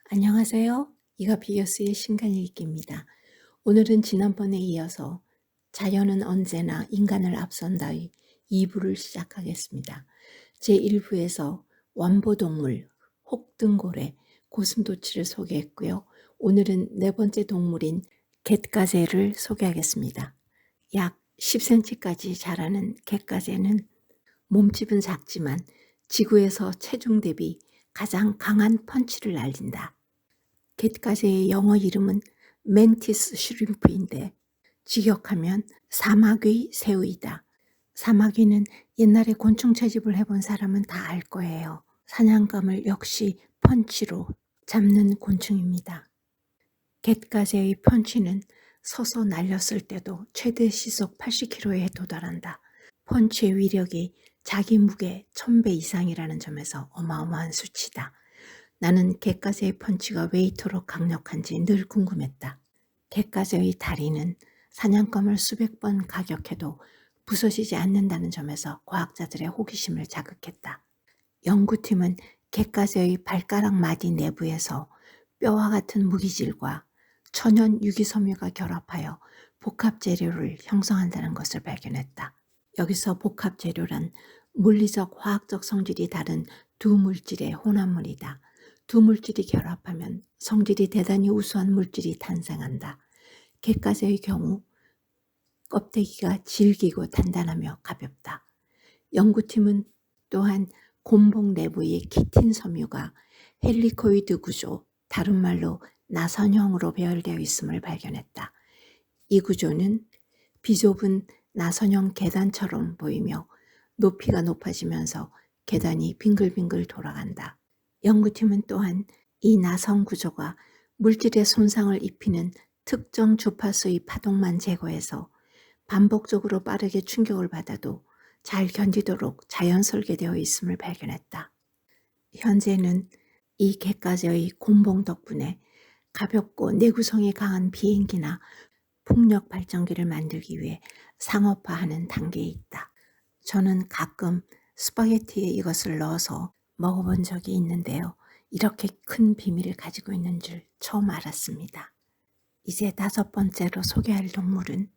안녕하세요. 이가피겨스의 신간 읽기입니다. 오늘은 지난번에 이어서 자연은 언제나 인간을 앞선다의 2부를 시작하겠습니다. 제1부에서 완보동물, 혹등고래, 고슴도치를 소개했고요. 오늘은 네 번째 동물인 갯가재를 소개하겠습니다. 약 10cm까지 자라는 갯가재는 몸집은 작지만 지구에서 체중 대비 가장 강한 펀치를 날린다. 갯가재의 영어 이름은 멘티스 슈림프인데 직역하면 사마귀 새우이다. 사마귀는 옛날에 곤충 채집을 해본 사람은 다 알 거예요. 사냥감을 역시 펀치로 잡는 곤충입니다. 갯가재의 펀치는 서서 날렸을 때도 최대 시속 80km에 도달한다. 펀치의 위력이 자기 무게 1000배 이상이라는 점에서 어마어마한 수치다. 나는 갯가재의 펀치가 왜 이토록 강력한지 늘 궁금했다. 갯가재의 다리는 사냥감을 수백 번 가격해도 부서지지 않는다는 점에서 과학자들의 호기심을 자극했다. 연구팀은 갯가재의 발가락 마디 내부에서 뼈와 같은 무기질과 천연 유기섬유가 결합하여 복합재료를 형성한다는 것을 발견했다. 여기서 복합재료란 물리적, 화학적 성질이 다른 두 물질의 혼합물이다. 두 물질이 결합하면 성질이 대단히 우수한 물질이 탄생한다. 갯가재의 경우 껍데기가 질기고 단단하며 가볍다. 연구팀은 또한 곰봉 내부의 키틴 섬유가 헬리코이드 구조, 다른 말로 나선형으로 배열되어 있음을 발견했다. 이 구조는 비좁은 나선형 계단처럼 보이며 높이가 높아지면서 계단이 빙글빙글 돌아간다. 연구팀은 또한 이 나선 구조가 물질에 손상을 입히는 특정 주파수의 파동만 제거해서 반복적으로 빠르게 충격을 받아도 잘 견디도록 자연 설계되어 있음을 발견했다. 현재는 이 갯가재의 곰봉 덕분에 가볍고 내구성이 강한 비행기나 풍력 발전기를 만들기 위해 상업화하는 단계에 있다. 저는 가끔 스파게티에 이것을 넣어서 먹어본 적이 있는데요. 이렇게 큰 비밀을 가지고 있는 줄 처음 알았습니다. 이제 5번째로 소개할 동물은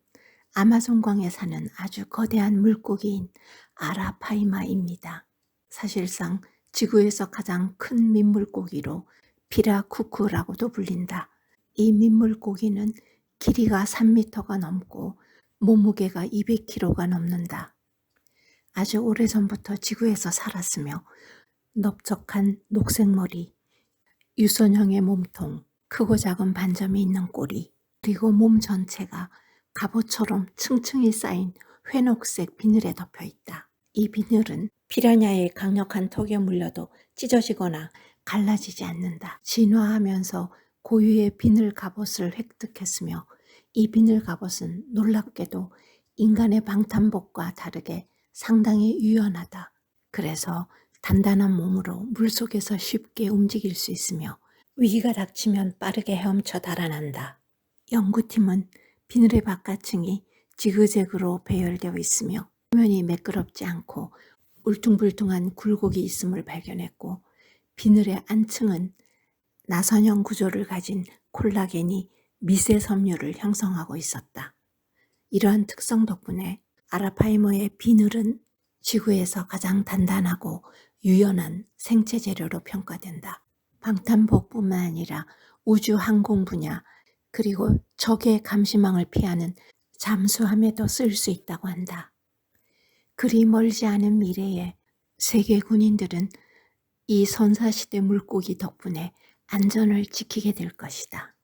아마존강에 사는 아주 거대한 물고기인 아라파이마입니다. 사실상 지구에서 가장 큰 민물고기로 피라쿠쿠라고도 불린다. 이 민물고기는 길이가 3m가 넘고 몸무게가 200kg가 넘는다. 아주 오래전부터 지구에서 살았으며 넓적한 녹색머리, 유선형의 몸통, 크고 작은 반점이 있는 꼬리, 그리고 몸 전체가 갑옷처럼 층층이 쌓인 회녹색 비늘에 덮여 있다. 이 비늘은 피라냐의 강력한 턱에 물려도 찢어지거나 갈라지지 않는다. 진화하면서 고유의 비늘 갑옷을 획득했으며 이 비늘 갑옷은 놀랍게도 인간의 방탄복과 다르게 상당히 유연하다. 그래서 단단한 몸으로 물속에서 쉽게 움직일 수 있으며 위기가 닥치면 빠르게 헤엄쳐 달아난다. 연구팀은 비늘의 바깥층이 지그재그로 배열되어 있으며 표면이 매끄럽지 않고 울퉁불퉁한 굴곡이 있음을 발견했고 비늘의 안층은 나선형 구조를 가진 콜라겐이 미세 섬유를 형성하고 있었다. 이러한 특성 덕분에 아라파이머의 비늘은 지구에서 가장 단단하고 유연한 생체 재료로 평가된다. 방탄복뿐만 아니라 우주 항공 분야 그리고 적의 감시망을 피하는 잠수함에도 쓸 수 있다고 한다. 그리 멀지 않은 미래에 세계 군인들은 이 선사시대 물고기 덕분에 안전을 지키게 될 것이다.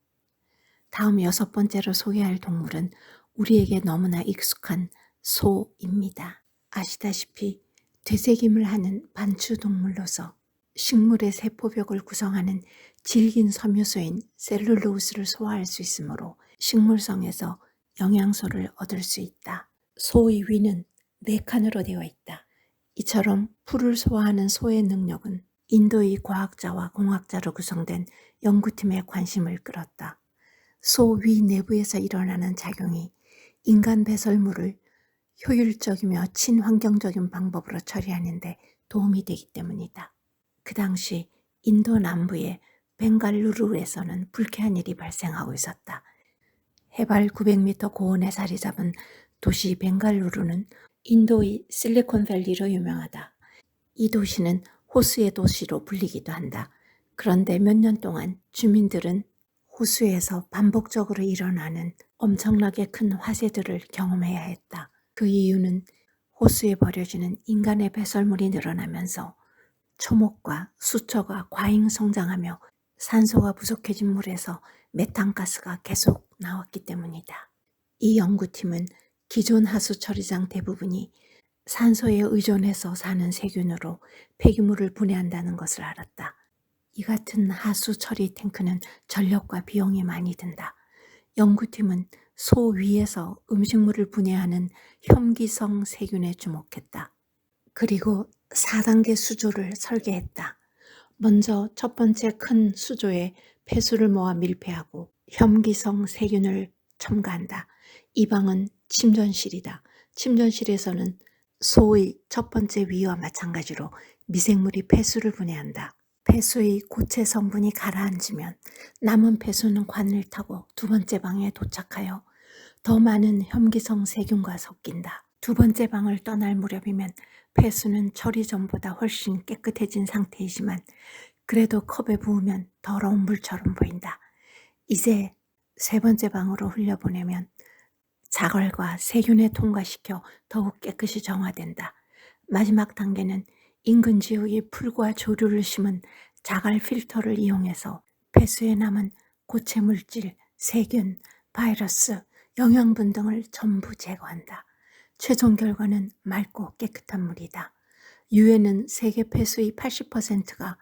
다음 6번째로 소개할 동물은 우리에게 너무나 익숙한 소입니다. 아시다시피 되새김을 하는 반추동물로서 식물의 세포벽을 구성하는 질긴 섬유소인 셀룰로스를 소화할 수 있으므로 식물성에서 영양소를 얻을 수 있다. 소의 위는 4칸으로 되어 있다. 이처럼 풀을 소화하는 소의 능력은 인도의 과학자와 공학자로 구성된 연구팀의 관심을 끌었다. 소 위 내부에서 일어나는 작용이 인간 배설물을 효율적이며 친환경적인 방법으로 처리하는 데 도움이 되기 때문이다. 그 당시 인도 남부의 벵갈루루에서는 불쾌한 일이 발생하고 있었다. 해발 900m 고원에 자리 잡은 도시 벵갈루루는 인도의 실리콘밸리로 유명하다. 이 도시는 호수의 도시로 불리기도 한다. 그런데 몇 년 동안 주민들은 호수에서 반복적으로 일어나는 엄청나게 큰 화재들을 경험해야 했다. 그 이유는 호수에 버려지는 인간의 배설물이 늘어나면서 초목과 수초가 과잉 성장하며 산소가 부족해진 물에서 메탄가스가 계속 나왔기 때문이다. 이 연구팀은 기존 하수 처리장 대부분이 산소에 의존해서 사는 세균으로 폐기물을 분해한다는 것을 알았다. 이 같은 하수 처리 탱크는 전력과 비용이 많이 든다. 연구팀은 소 위에서 음식물을 분해하는 혐기성 세균에 주목했다. 그리고 4단계 수조를 설계했다. 먼저 첫 번째 큰 수조에 폐수를 모아 밀폐하고 혐기성 세균을 첨가한다. 이 방은 침전실이다. 침전실에서는 소의 첫 번째 위와 마찬가지로 미생물이 폐수를 분해한다. 폐수의 고체 성분이 가라앉으면 남은 폐수는 관을 타고 두 번째 방에 도착하여 더 많은 혐기성 세균과 섞인다. 두 번째 방을 떠날 무렵이면 폐수는 처리 전보다 훨씬 깨끗해진 상태이지만 그래도 컵에 부으면 더러운 물처럼 보인다. 이제 세 번째 방으로 흘려보내면 자갈과 세균에 통과시켜 더욱 깨끗이 정화된다. 마지막 단계는 인근 지역의 풀과 조류를 심은 자갈 필터를 이용해서 폐수에 남은 고체 물질, 세균, 바이러스, 영양분 등을 전부 제거한다. 최종 결과는 맑고 깨끗한 물이다. 유해는 세계 폐수의 80%가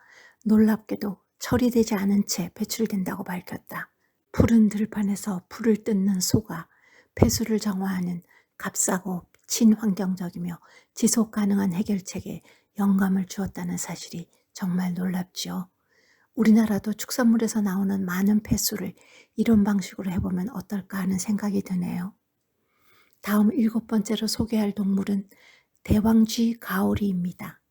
놀랍게도 처리되지 않은 채 배출된다고 밝혔다. 푸른 들판에서 풀을 뜯는 소가 폐수를 정화하는 값싸고 친환경적이며 지속 가능한 해결책에 영감을 주었다는 사실이 정말 놀랍지요. 우리나라도 축산물에서 나오는 많은 폐수를 이런 방식으로 해보면 어떨까 하는 생각이 드네요. 다음 7번째로 소개할 동물은 대왕쥐 가오리입니다.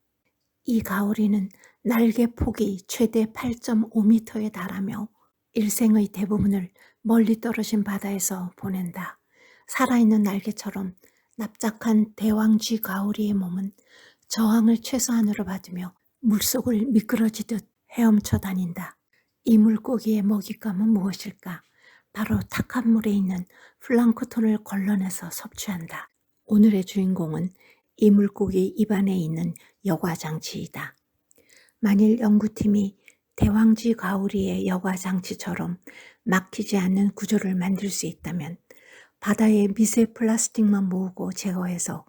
이 가오리는 날개 폭이 최대 8.5m에 달하며 일생의 대부분을 멀리 떨어진 바다에서 보낸다. 살아있는 날개처럼 납작한 대왕쥐 가오리의 몸은 저항을 최소한으로 받으며 물속을 미끄러지듯 헤엄쳐 다닌다. 이 물고기의 먹잇감은 무엇일까? 바로 탁한 물에 있는 플랑크톤을 걸러내서 섭취한다. 오늘의 주인공은 이 물고기 입안에 있는 여과장치이다. 만일 연구팀이 대왕쥐 가오리의 여과장치처럼 막히지 않는 구조를 만들 수 있다면 바다의 미세 플라스틱만 모으고 제거해서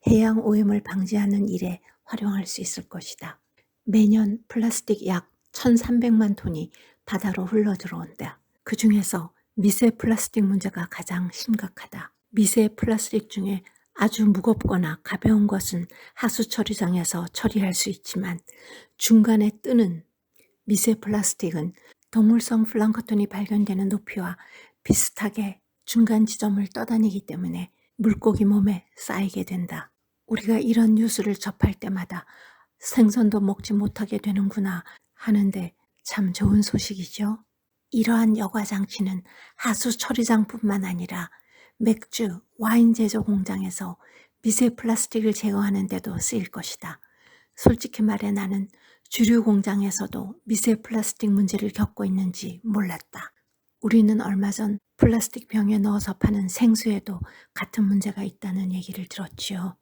해양 오염을 방지하는 일에 활용할 수 있을 것이다. 매년 플라스틱 약 1,300만 톤이 바다로 흘러들어온다. 그 중에서 미세 플라스틱 문제가 가장 심각하다. 미세 플라스틱 중에 아주 무겁거나 가벼운 것은 하수 처리장에서 처리할 수 있지만 중간에 뜨는 미세 플라스틱은 동물성 플랑크톤이 발견되는 높이와 비슷하게 중간 지점을 떠다니기 때문에 물고기 몸에 쌓이게 된다. 우리가 이런 뉴스를 접할 때마다 생선도 먹지 못하게 되는구나 하는데 참 좋은 소식이죠. 이러한 여과장치는 하수 처리장뿐만 아니라 맥주, 와인 제조 공장에서 미세 플라스틱을 제거하는 데도 쓰일 것이다. 솔직히 말해 나는 주류 공장에서도 미세 플라스틱 문제를 겪고 있는지 몰랐다. 우리는 얼마 전 플라스틱 병에 넣어서 파는 생수에도 같은 문제가 있다는 얘기를 들었지요.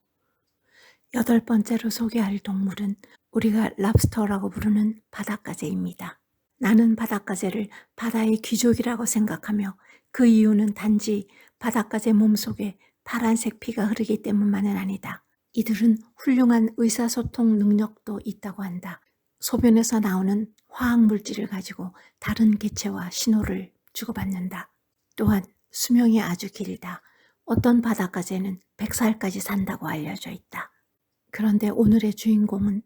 8번째로 소개할 동물은 우리가 랍스터라고 부르는 바닷가재입니다. 나는 바닷가재를 바다의 귀족이라고 생각하며 그 이유는 단지 바닷가재 몸속에 파란색 피가 흐르기 때문만은 아니다. 이들은 훌륭한 의사소통 능력도 있다고 한다. 소변에서 나오는 화학물질을 가지고 다른 개체와 신호를 주고받는다. 또한 수명이 아주 길다. 어떤 바닷가재는 100살까지 산다고 알려져 있다. 그런데 오늘의 주인공은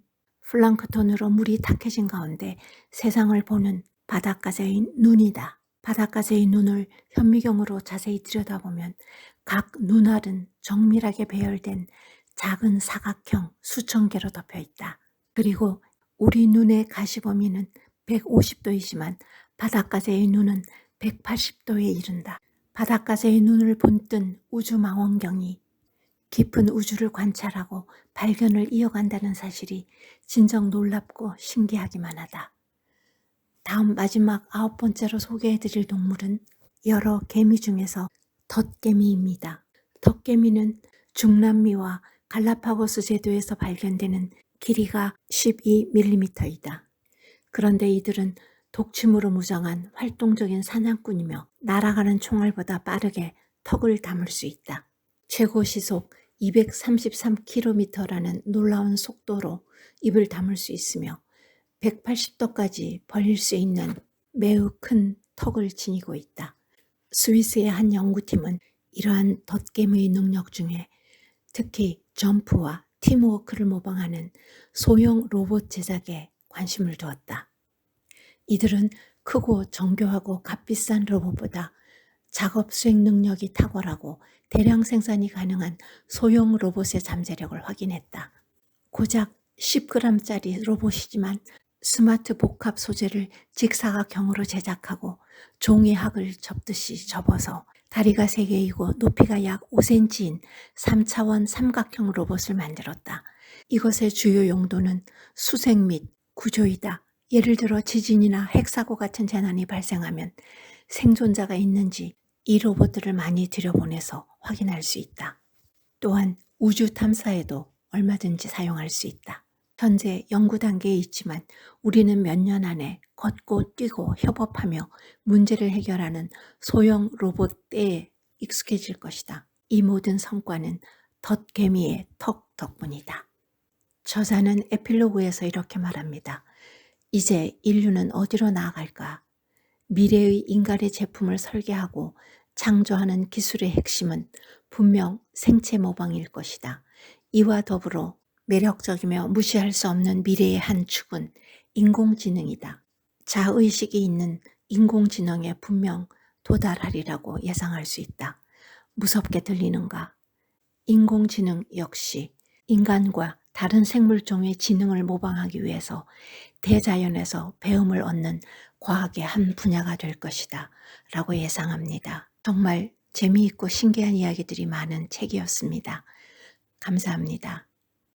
플랑크톤으로 물이 탁해진 가운데 세상을 보는 바닷가재의 눈이다. 바닷가재의 눈을 현미경으로 자세히 들여다보면 각 눈알은 정밀하게 배열된 작은 사각형 수천 개로 덮여 있다. 그리고 우리 눈의 가시범위는 150도이지만 바닷가재의 눈은 180도에 이른다. 바닷가재의 눈을 본뜬 우주망원경이 깊은 우주를 관찰하고 발견을 이어간다는 사실이 진정 놀랍고 신기하기만 하다. 다음 마지막 9번째로 소개해드릴 동물은 여러 개미 중에서 덫개미입니다. 덫개미는 중남미와 갈라파고스 제도에서 발견되는 길이가 12mm이다. 그런데 이들은 독침으로 무장한 활동적인 사냥꾼이며 날아가는 총알보다 빠르게 턱을 담을 수 있다. 최고 시속 233km라는 놀라운 속도로 입을 다물 수 있으며 180도까지 벌릴 수 있는 매우 큰 턱을 지니고 있다. 스위스의 한 연구팀은 이러한 덫개미의 능력 중에 특히 점프와 팀워크를 모방하는 소형 로봇 제작에 관심을 두었다. 이들은 크고 정교하고 값비싼 로봇보다 작업 수행 능력이 탁월하고 대량 생산이 가능한 소형 로봇의 잠재력을 확인했다. 고작 10g짜리 로봇이지만 스마트 복합 소재를 직사각형으로 제작하고 종이학을 접듯이 접어서 다리가 3개이고 높이가 약 5cm인 3차원 삼각형 로봇을 만들었다. 이것의 주요 용도는 수색 및 구조이다. 예를 들어 지진이나 핵사고 같은 재난이 발생하면 생존자가 있는지 이 로봇들을 많이 들여보내서 확인할 수 있다. 또한 우주 탐사에도 얼마든지 사용할 수 있다. 현재 연구 단계에 있지만 우리는 몇 년 안에 걷고 뛰고 협업하며 문제를 해결하는 소형 로봇에 익숙해질 것이다. 이 모든 성과는 덫개미의 턱 덕분이다. 저자는 에필로그에서 이렇게 말합니다. 이제 인류는 어디로 나아갈까? 미래의 인간의 제품을 설계하고 창조하는 기술의 핵심은 분명 생체 모방일 것이다. 이와 더불어 매력적이며 무시할 수 없는 미래의 한 축은 인공지능이다. 자의식이 있는 인공지능에 분명 도달하리라고 예상할 수 있다. 무섭게 들리는가? 인공지능 역시 인간과 다른 생물종의 지능을 모방하기 위해서 대자연에서 배움을 얻는 과학의 한 분야가 될 것이다 라고 예상합니다. 정말 재미있고 신기한 이야기들이 많은 책이었습니다. 감사합니다.